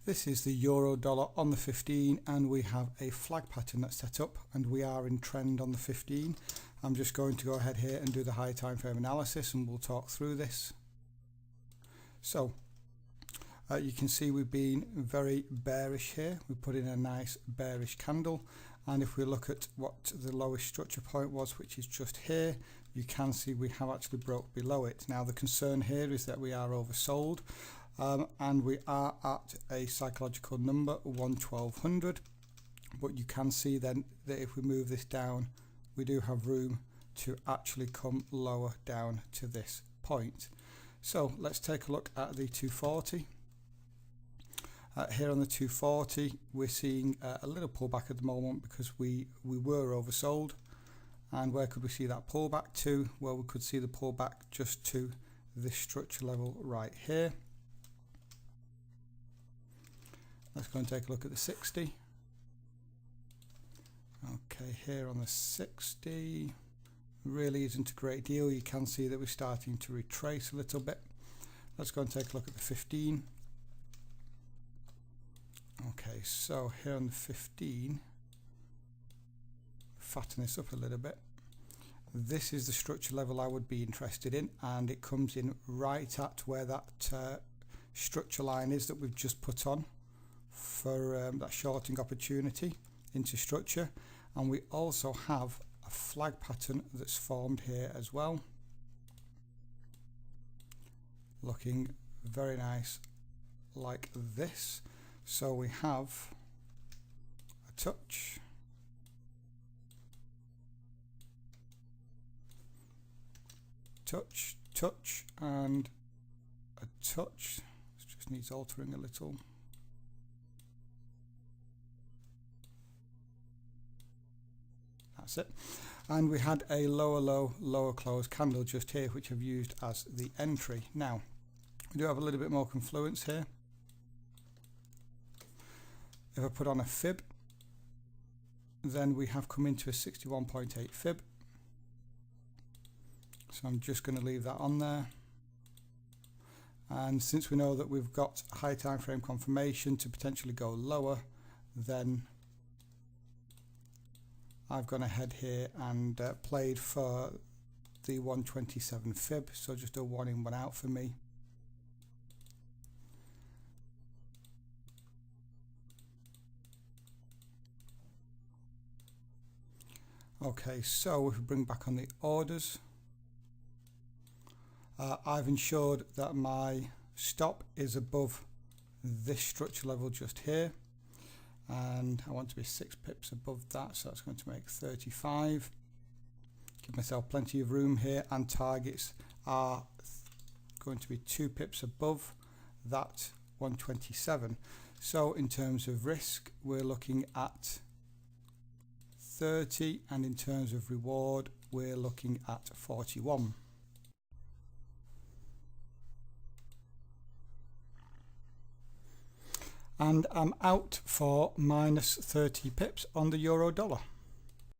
This is the euro dollar on the 15, and we have a flag pattern that's set up, and we are in trend on the 15. I'm just going to go ahead here and do the high time frame analysis, and we'll talk through this. So you can see we've been very bearish here. We put in a nice bearish candle, and if we look at what the lowest structure point was, which is just here, you can see we have actually broke below it. Now the concern here is that we are oversold. And we are at a psychological number 1200, but you can see then that if we move this down, we do have room to actually come lower down to this point. So let's take a look at the 240. Here on the 240 we're seeing a little pullback at the moment because we were oversold. And where could we see that pullback to? Well, we could see the pullback just to this structure level right here. Let's go and take a look at the 60. Okay, here on the 60, really isn't a great deal. You can see that we're starting to retrace a little bit. Let's go and take a look at the 15. Okay, so here on the 15, fatten this up a little bit. This is the structure level I would be interested in, and it comes in right at where that structure line is that we've just put on for that shorting opportunity into structure. And we also have a flag pattern that's formed here as well, looking very nice like this. So we have a touch, touch, touch, and a touch. This just needs altering a little. That's it. And we had a lower low, lower close candle just here, which I've used as the entry. Now we do have a little bit more confluence here. If I put on a fib, then we have come into a 61.8 fib. So I'm just going to leave that on there. And since we know that we've got high time frame confirmation to potentially go lower, then I've gone ahead here and played for the 127 fib, so just a 1 in 1 out for me. Okay, so if we bring back on the orders, I've ensured that my stop is above this structure level just here, and I want to be 6 pips above that, so that's going to make 35. Give myself plenty of room here, and targets are going to be 2 pips above that 127. So in terms of risk, we're looking at 30, and in terms of reward, we're looking at 41. And I'm out for minus 30 pips on the euro dollar.